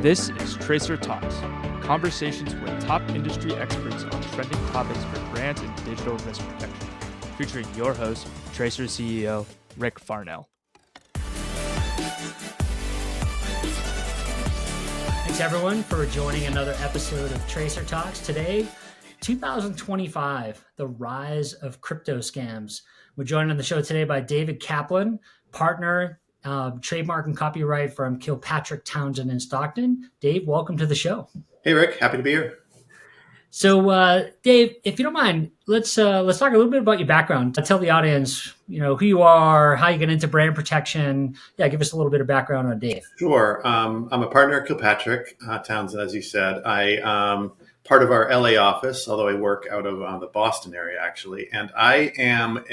This is Tracer Talks, conversations with top industry experts on trending topics for brands and digital risk protection, featuring your host, Tracer CEO, Rick Farnell. Thanks everyone for joining another episode of Tracer Talks. Today, 2025, the rise of crypto scams. We're joined on the show today by David Kaplan, partner, trademark and copyright from Kilpatrick, Townsend in Stockton. Dave, welcome to the show. Hey Rick, happy to be here. So Dave, if you don't mind, let's talk a little bit about your background. Tell the audience, who you are, how you get into brand protection. Yeah, give us a little bit of background on Dave. Sure. I'm a partner at Kilpatrick, Townsend, as you said. I part of our LA office, although I work out of the Boston area actually. And I am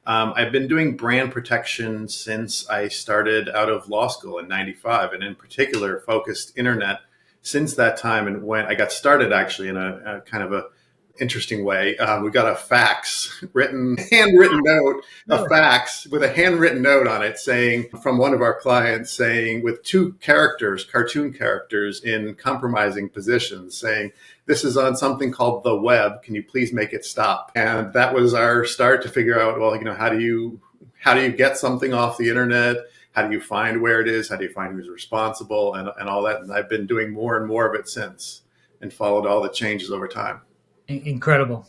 I've been doing brand protection since I started out of law school in '95, and in particular focused internet since that time. And when I got started actually in a kind of a interesting way, we got a handwritten note, a fax with a handwritten note on it saying, from one of our clients saying, with two characters, cartoon characters in compromising positions, saying, "This is on something called the web. Can you please make it stop?" And that was our start to figure out, well, how do you get something off the internet? How do you find where it is? How do you find who's responsible and all that? And I've been doing more and more of it since, and followed all the changes over time. Incredible.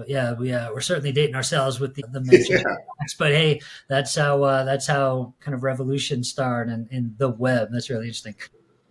Yeah, we're certainly dating ourselves with the mention. But hey, that's how kind of revolution started in the web. That's really interesting.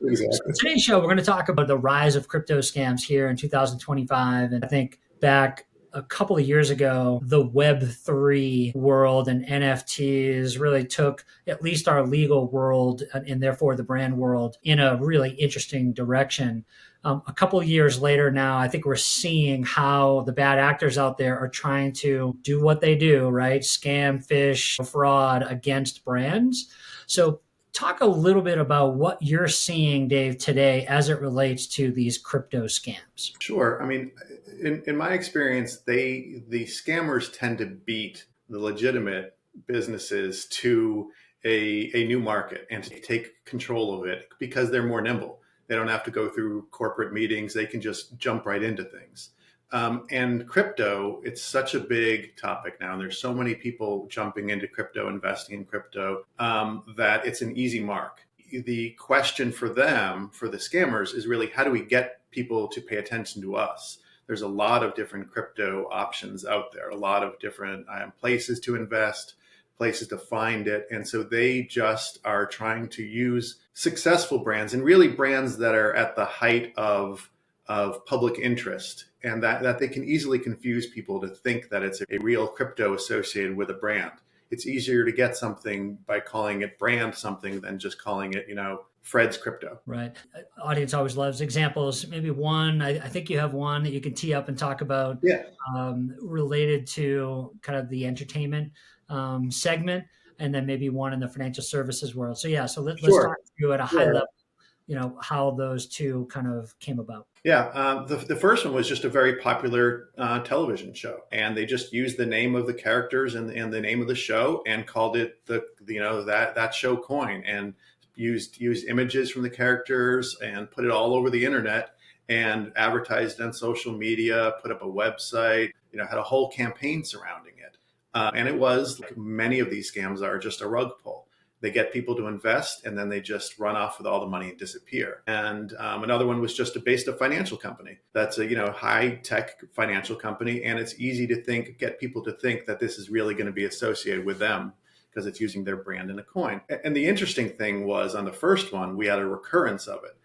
Exactly. So today's show, we're going to talk about the rise of crypto scams here in 2025. And I think back a couple of years ago, the Web3 world and NFTs really took at least our legal world and therefore the brand world in a really interesting direction. A couple of years later now, I think we're seeing how the bad actors out there are trying to do what they do, right? Scam, phish, fraud against brands. So talk a little bit about what you're seeing, Dave, today as it relates to these crypto scams. Sure. I mean, in my experience, the scammers tend to beat the legitimate businesses to a new market and to take control of it because they're more nimble. They don't have to go through corporate meetings. They can just jump right into things. And crypto, it's such a big topic now. And there's so many people jumping into crypto, investing in crypto, that it's an easy mark. The question for them, for the scammers, is really, how do we get people to pay attention to us? There's a lot of different crypto options out there, a lot of different places to invest, places to find it. And so they just are trying to use successful brands, and really brands that are at the height of public interest, and that they can easily confuse people to think that it's a real crypto associated with a brand. It's easier to get something by calling it brand something than just calling it, Fred's Crypto. Right. Audience always loves examples. Maybe one, I think you have one that you can tee up and talk about. Yeah. Related to kind of the entertainment segment, and then maybe one in the financial services world. So yeah, let's Sure. talk to you at a high level, how those two kind of came about. Yeah, the first one was just a very popular television show, and they just used the name of the characters and the name of the show and called it that show coin, and used images from the characters and put it all over the internet and advertised on social media, put up a website, had a whole campaign surrounding it. And it was, like many of these scams are, just a rug pull. They get people to invest, and then they just run off with all the money and disappear. And another one was just based a financial company. That's a high tech financial company, and it's easy to get people to think that this is really going to be associated with them because it's using their brand in a coin. And the interesting thing was, on the first one, we had a recurrence of it,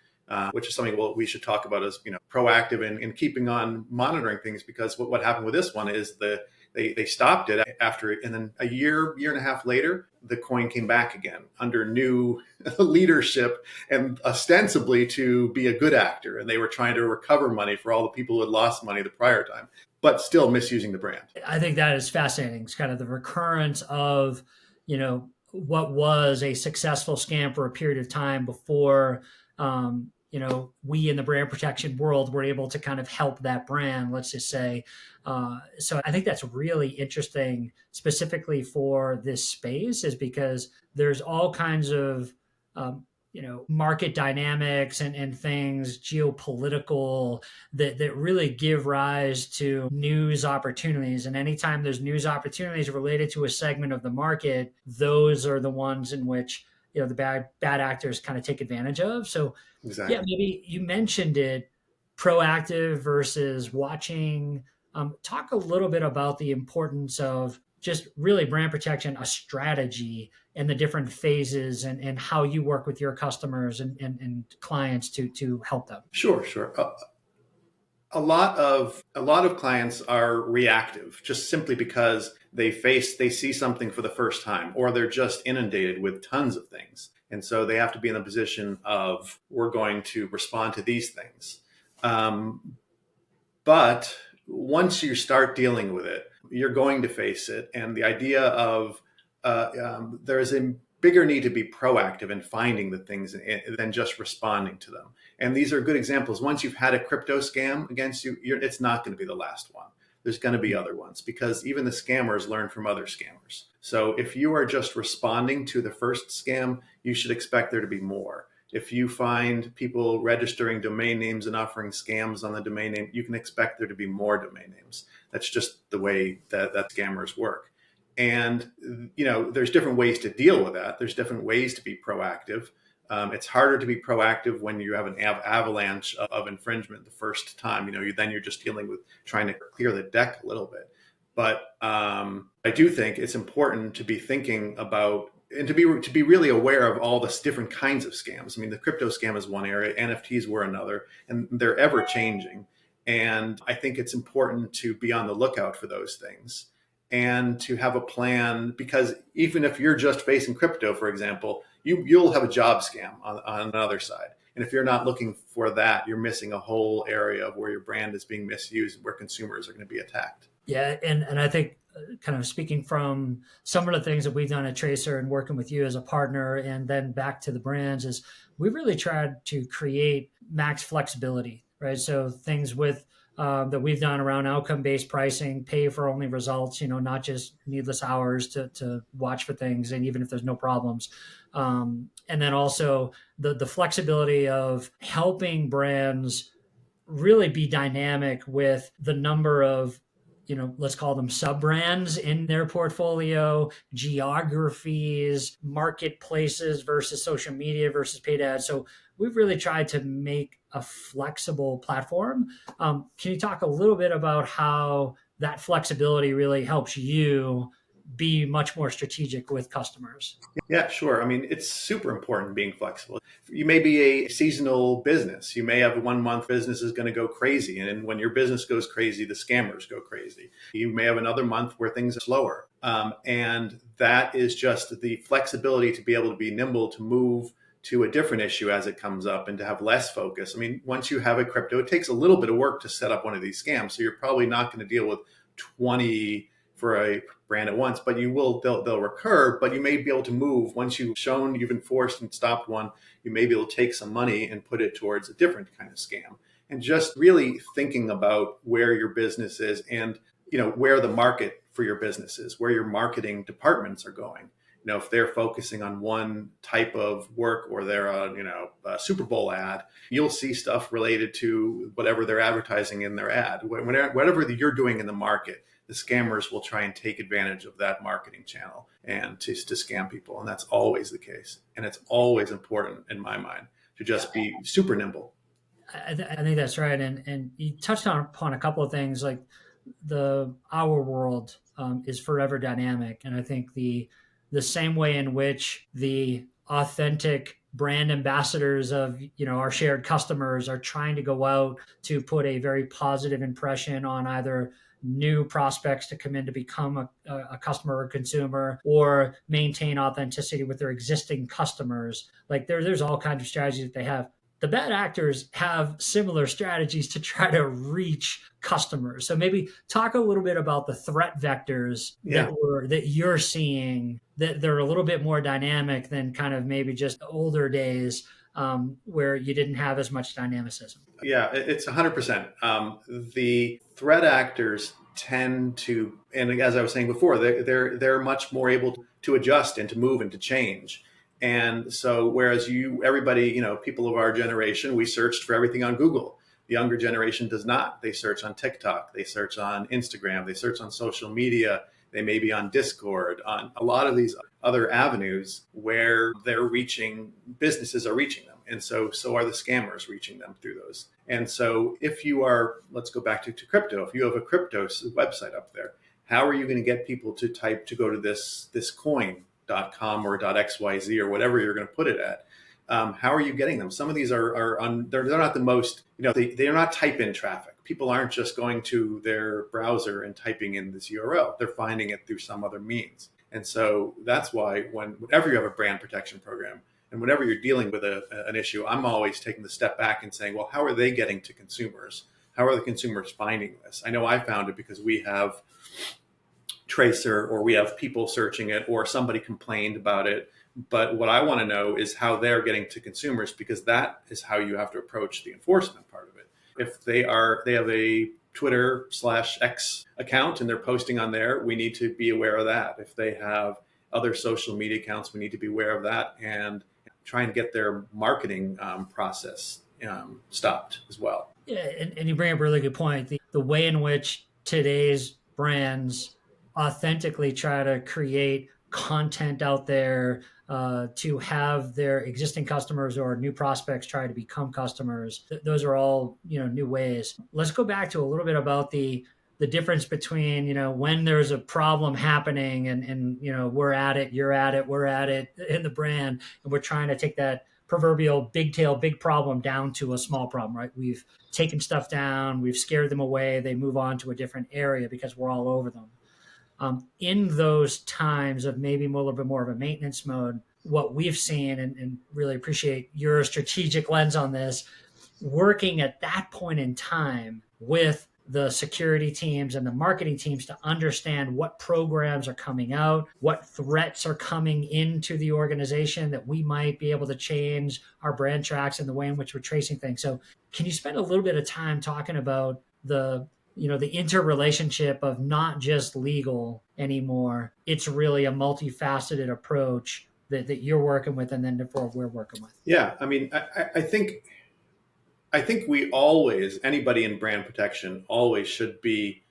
which is something we should talk about as proactive in keeping on monitoring things, because what happened with this one is they stopped it after, and then a year and a half later, the coin came back again under new leadership, and ostensibly to be a good actor. And they were trying to recover money for all the people who had lost money the prior time, but still misusing the brand. I think that is fascinating. It's kind of the recurrence of, what was a successful scam for a period of time before, we in the brand protection world were able to kind of help that brand, let's just say. So I think that's really interesting, specifically for this space, is because there's all kinds of market dynamics and things geopolitical that really give rise to news opportunities. And anytime there's news opportunities related to a segment of the market, those are the ones in which the bad actors kind of take advantage of. So yeah, Exactly. maybe you mentioned it, proactive versus watching. Talk a little bit about the importance of just really brand protection, a strategy, and the different phases, and how you work with your customers and clients to help them. Sure, sure. A lot of clients are reactive just simply because they see something for the first time, or they're just inundated with tons of things, and so they have to be in a position of, we're going to respond to these things. But once you start dealing with it, you're going to face it. And the idea of there's a bigger need to be proactive in finding the things than just responding to them. And these are good examples. Once you've had a crypto scam against you, it's not going to be the last one. There's going to be other ones, because even the scammers learn from other scammers. So if you are just responding to the first scam, you should expect there to be more. If you find people registering domain names and offering scams on the domain name, you can expect there to be more domain names. That's just the way that scammers work. And, there's different ways to deal with that. There's different ways to be proactive. It's harder to be proactive when you have an avalanche of infringement the first time. Then you're just dealing with trying to clear the deck a little bit. But I do think it's important to be thinking about, and to be really aware of all the different kinds of scams. I mean, the crypto scam is one area, NFTs were another, and they're ever changing. And I think it's important to be on the lookout for those things and to have a plan, because even if you're just facing crypto, for example, you'll have a job scam on another side. And if you're not looking for that, you're missing a whole area of where your brand is being misused, where consumers are going to be attacked. Yeah, and I think kind of speaking from some of the things that we've done at Tracer and working with you as a partner, and then back to the brands, is we really tried to create max flexibility, right? So things with that we've done around outcome-based pricing, pay for only results, not just needless hours to watch for things, and even if there's no problems. And then also the flexibility of helping brands really be dynamic with the number of, let's call them sub brands in their portfolio, geographies, marketplaces versus social media versus paid ads. So we've really tried to make a flexible platform. Can you talk a little bit about how that flexibility really helps you be much more strategic with customers? Yeah, sure. I mean, it's super important being flexible. You may be a seasonal business. You may have 1 month business is going to go crazy. And when your business goes crazy, the scammers go crazy. You may have another month where things are slower. And that is just the flexibility to be able to be nimble, to move to a different issue as it comes up, and to have less focus. I mean, once you have a crypto, it takes a little bit of work to set up one of these scams. So you're probably not going to deal with 20 for a brand at once, but they'll recur. But you may be able to move, once you've enforced and stopped one, you may be able to take some money and put it towards a different kind of scam. And just really thinking about where your business is, and where the market for your business is, where your marketing departments are going. If they're focusing on one type of work, or they're a Super Bowl ad, you'll see stuff related to whatever they're advertising in their ad. Whatever you're doing in the market, the scammers will try and take advantage of that marketing channel and to scam people. And that's always the case. And it's always important, in my mind, to just be super nimble. I think that's right. And you touched upon a couple of things, like our world is forever dynamic. And I think the same way in which the authentic brand ambassadors of our shared customers are trying to go out to put a very positive impression on either new prospects to come in to become a customer or consumer, or maintain authenticity with their existing customers. Like there's all kinds of strategies that they have. The bad actors have similar strategies to try to reach customers. So maybe talk a little bit about the threat vectors that you're seeing, that they're a little bit more dynamic than kind of maybe just older days where you didn't have as much dynamicism. Yeah, it's 100%. The threat actors tend to, and as I was saying before, they're much more able to adjust and to move and to change. And so, whereas everybody, people of our generation, we searched for everything on Google. The younger generation does not. They search on TikTok, they search on Instagram, they search on social media, they may be on Discord, on a lot of these other avenues where businesses are reaching them. And so are the scammers reaching them through those. And so if you are, let's go back to crypto, if you have a crypto website up there, how are you going to get people to go to this coin.com or .xyz or whatever you're going to put it at? How are you getting them? Some of these they're not the most, they're not type in traffic. People aren't just going to their browser and typing in this URL. They're finding it through some other means. And so that's why whenever you have a brand protection program and whenever you're dealing with an issue, I'm always taking the step back and saying, well, how are they getting to consumers? How are the consumers finding this? I know I found it because we have Tracer, or we have people searching it, or somebody complained about it. But what I want to know is how they're getting to consumers, because that is how you have to approach the enforcement part of it. If they have a Twitter/X account and they're posting on there, we need to be aware of that. If they have other social media accounts, we need to be aware of that and try and get their marketing process stopped as well. Yeah, and you bring up a really good point. The way in which today's brands authentically try to create content out there to have their existing customers or new prospects try to become customers. Those are all, new ways. Let's go back to a little bit about the difference between, when there's a problem happening and we're at it, you're at it, we're at it in the brand, and we're trying to take that proverbial big problem down to a small problem, right? We've taken stuff down, we've scared them away, they move on to a different area because we're all over them. In those times of maybe a little bit more of a maintenance mode, what we've seen, and really appreciate your strategic lens on this, working at that point in time with the security teams and the marketing teams to understand what programs are coming out, what threats are coming into the organization that we might be able to change our brand tracks and the way in which we're tracing things. So can you spend a little bit of time talking about the interrelationship of not just legal anymore? It's really a multifaceted approach that you're working with, and then therefore we're working with. Yeah, I mean, I think anybody in brand protection always should be,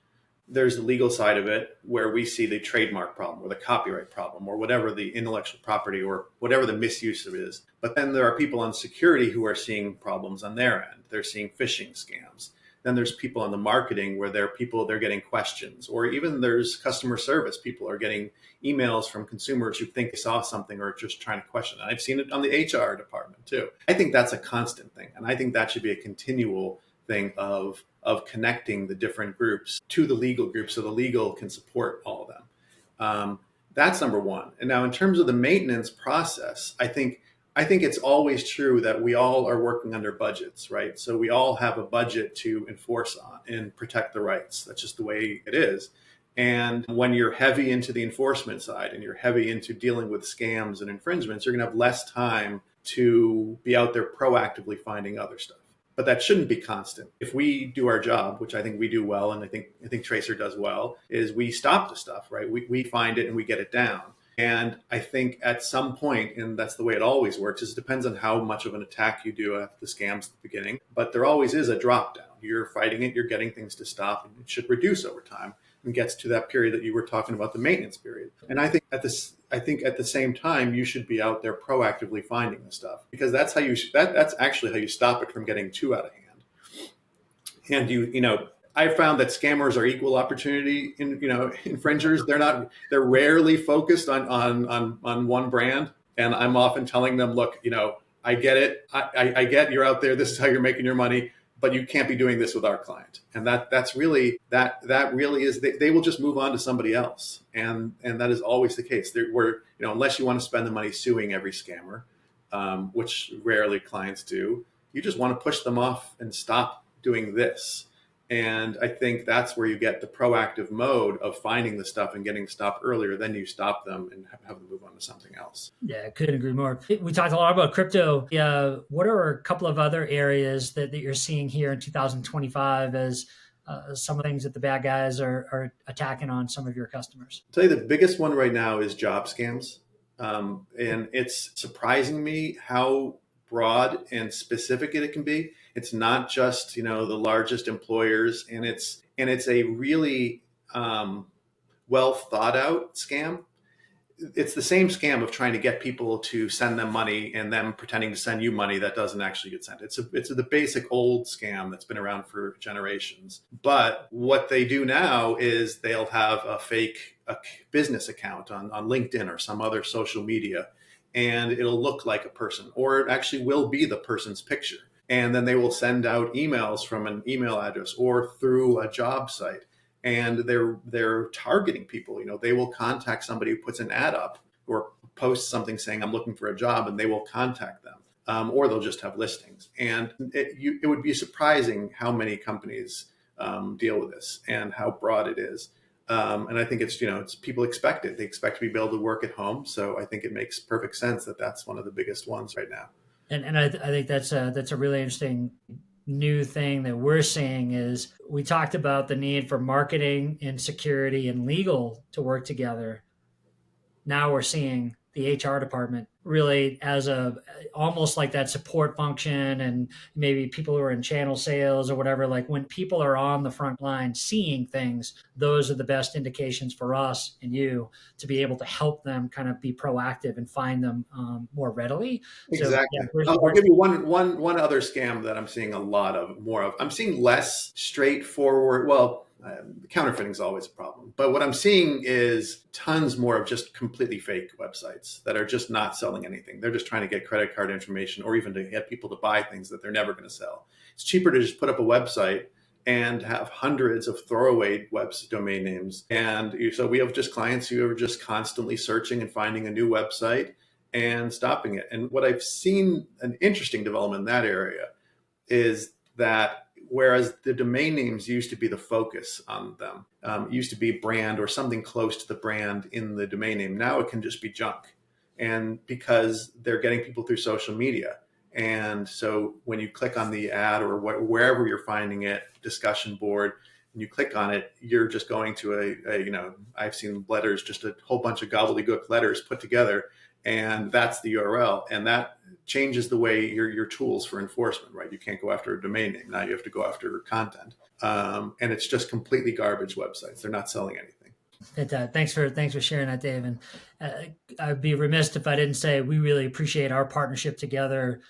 there's the legal side of it where we see the trademark problem or the copyright problem or whatever the intellectual property or whatever the misuse of it is. But then there are people on security who are seeing problems on their end. They're seeing phishing scams. Then there's people on the marketing where they're getting questions, or even there's customer service. People are getting emails from consumers who think they saw something or just trying to question it. I've seen it on the HR department too. I think that's a constant thing. And I think that should be a continual thing of connecting the different groups to the legal group so the legal can support all of them. That's number one. And now in terms of the maintenance process, I think it's always true that we all are working under budgets, right? So we all have a budget to enforce on and protect the rights. That's just the way it is. And when you're heavy into the enforcement side and you're heavy into dealing with scams and infringements, you're going to have less time to be out there proactively finding other stuff. But that shouldn't be constant. If we do our job, which I think we do well, and I think Tracer does well, is we stop the stuff, right? We find it and we get it down. And I think at some point, and that's the way it always works, is it depends on how much of an attack you do at the scams at the beginning, but there always is a drop down. You're fighting it, you're getting things to stop, and it should reduce over time and gets to that period that you were talking about, the maintenance period. And I think at the same time, you should be out there proactively finding the stuff, because that's actually how you stop it from getting too out of hand. And I found that scammers are equal opportunity infringers. They're rarely focused on one brand. And I'm often telling them, look, I get it. I get you're out there. This is how you're making your money, but you can't be doing this with our client. And that really is, they will just move on to somebody else. And that is always the case. Unless you want to spend the money suing every scammer, which rarely clients do, you just want to push them off and stop doing this. And I think that's where you get the proactive mode of finding the stuff and getting stopped earlier. Then you stop them and have them move on to something else. Yeah, I couldn't agree more. We talked a lot about crypto. What are a couple of other areas that you're seeing here in 2025 as some of the things that the bad guys are attacking on some of your customers? I'll tell you the biggest one right now is job scams. And it's surprising me how broad and specific it can be. It's not just, the largest employers, and it's a really well thought out scam. It's the same scam of trying to get people to send them money and them pretending to send you money that doesn't actually get sent. It's the basic old scam that's been around for generations. But what they do now is they'll have a fake business account on LinkedIn or some other social media, and it'll look like a person, or it actually will be the person's picture. And then they will send out emails from an email address or through a job site, and they're targeting people. They will contact somebody who puts an ad up or posts something saying I'm looking for a job, and they will contact them, or they'll just have listings. And it would be surprising how many companies deal with this and how broad it is. And I think it's people expect it. They expect to be able to work at home. So I think it makes perfect sense that that's one of the biggest ones right now. And I think that's a really interesting new thing that we're seeing. Is we talked about the need for marketing and security and legal to work together. Now we're seeing the HR department really as almost like that support function, and maybe people who are in channel sales or whatever. Like when people are on the front line seeing things, those are the best indications for us and you to be able to help them kind of be proactive and find them more readily. Exactly. So, yeah, I'll give you one other scam that I'm seeing a lot of more of. I'm seeing less straightforward. Well, counterfeiting is always a problem, but what I'm seeing is tons more of just completely fake websites that are just not selling anything. They're just trying to get credit card information, or even to get people to buy things that they're never going to sell. It's cheaper to just put up a website and have hundreds of throwaway domain names. And so we have just clients who are just constantly searching and finding a new website and stopping it. And what I've seen, an interesting development in that area, is that whereas the domain names used to be the focus on them, used to be brand or something close to the brand in the domain name, now it can just be junk. And because they're getting people through social media. And so when you click on the ad or wherever you're finding it, discussion board, and you click on it, you're just going to I've seen letters, just a whole bunch of gobbledygook letters put together, and that's the URL. And that changes the way your tools for enforcement, right? You can't go after a domain name. Now you have to go after content. And it's just completely garbage websites. They're not selling anything. Thanks for sharing that, Dave. And I'd be remiss if I didn't say we really appreciate our partnership together.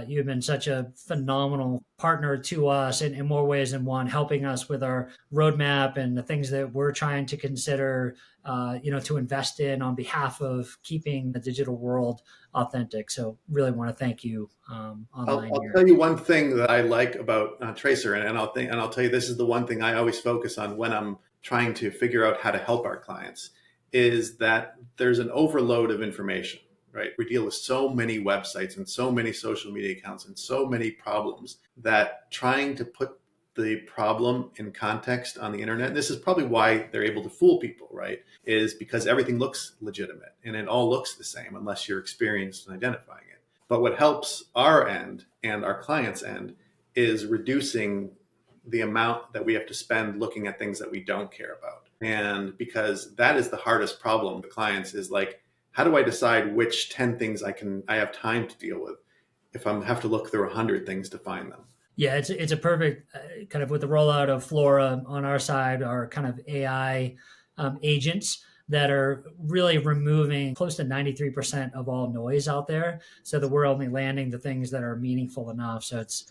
You've been such a phenomenal partner to us in more ways than one, helping us with our roadmap and the things that we're trying to consider, to invest in on behalf of keeping the digital world authentic. So really want to thank you online. I'll tell you one thing that I like about Tracer, and I'll tell you, this is the one thing I always focus on when I'm trying to figure out how to help our clients, is that there's an overload of information, right? We deal with so many websites and so many social media accounts and so many problems that trying to put the problem in context on the internet, and this is probably why they're able to fool people, right? Is because everything looks legitimate and it all looks the same unless you're experienced in identifying it. But what helps our end and our client's end is reducing the amount that we have to spend looking at things that we don't care about. And because that is the hardest problem for clients, is like, how do I decide which 10 things I have time to deal with if I have to look through 100 things to find them? Yeah, it's a perfect kind of, with the rollout of Flora on our side, our kind of AI agents that are really removing close to 93% of all noise out there, so that we're only landing the things that are meaningful enough. So it's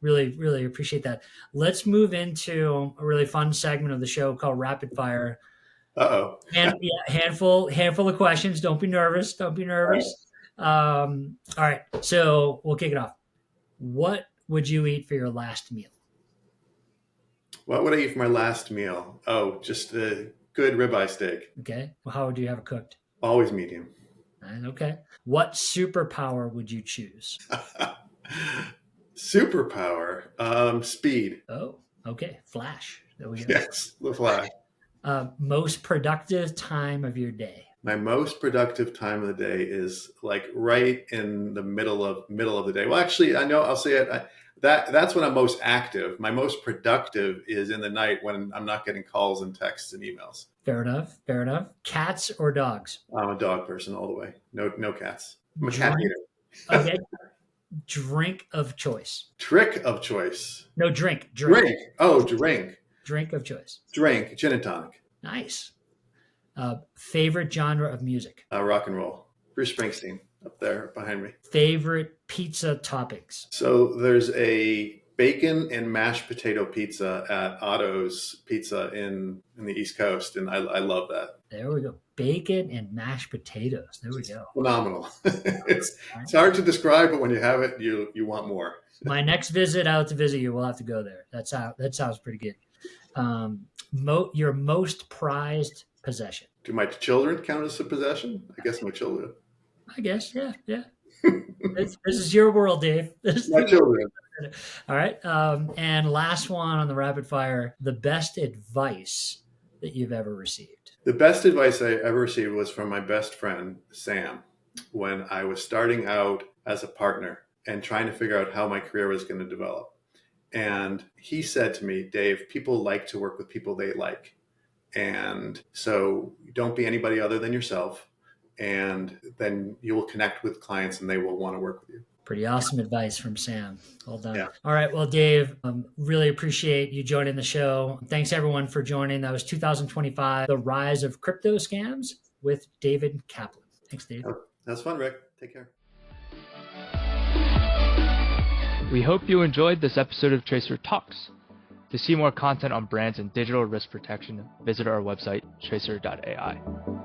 really, really appreciate that. Let's move into a really fun segment of the show called Rapid Fire. Uh-oh. And handful of questions. Don't be nervous. All right. So we'll kick it off. What would you eat for your last meal? What would I eat for my last meal? Oh, just a good ribeye steak. Okay. Well, how would you have it cooked? Always medium. Okay. What superpower would you choose? Superpower, speed. Oh, okay. Flash. There we go. Yes, the Flash. Most productive time of your day? My most productive time of the day is like right in the middle of the day. Well, actually, I know I'll say it. that's when I'm most active. My most productive is in the night when I'm not getting calls and texts and emails. Fair enough. Fair enough. Cats or dogs? I'm a dog person all the way. No cats. I'm a cat eater. Okay. Drink of choice. Trick of choice. No, drink. Oh, drink. Drink of choice. Drink. Gin and tonic. Nice. Favorite genre of music? Rock and roll. Bruce Springsteen up there behind me. Favorite pizza toppings? So there's a bacon and mashed potato pizza at Otto's Pizza in the East Coast, and I love that. There we go. Bacon and mashed potatoes. There we go. Phenomenal. It's hard to describe, but when you have it, you want more. My next visit out to visit you, we'll have to go there. That sounds pretty good. Your most prized possession? Do my children count as a possession? I guess my children. I guess, yeah. This is your world, Dave. My children. All right. And last one on the rapid fire, the best advice that you've ever received. The best advice I ever received was from my best friend, Sam, when I was starting out as a partner and trying to figure out how my career was going to develop. And he said to me, Dave, people like to work with people they like. And so don't be anybody other than yourself. And then you will connect with clients and they will want to work with you. Pretty awesome advice from Sam. Well done. Yeah. All right. Well, Dave, really appreciate you joining the show. Thanks everyone for joining. That was 2025, The Rise of Crypto Scams with David Kaplan. Thanks, Dave. That's fun, Rick. Take care. We hope you enjoyed this episode of Tracer Talks. To see more content on brands and digital risk protection, visit our website, tracer.ai.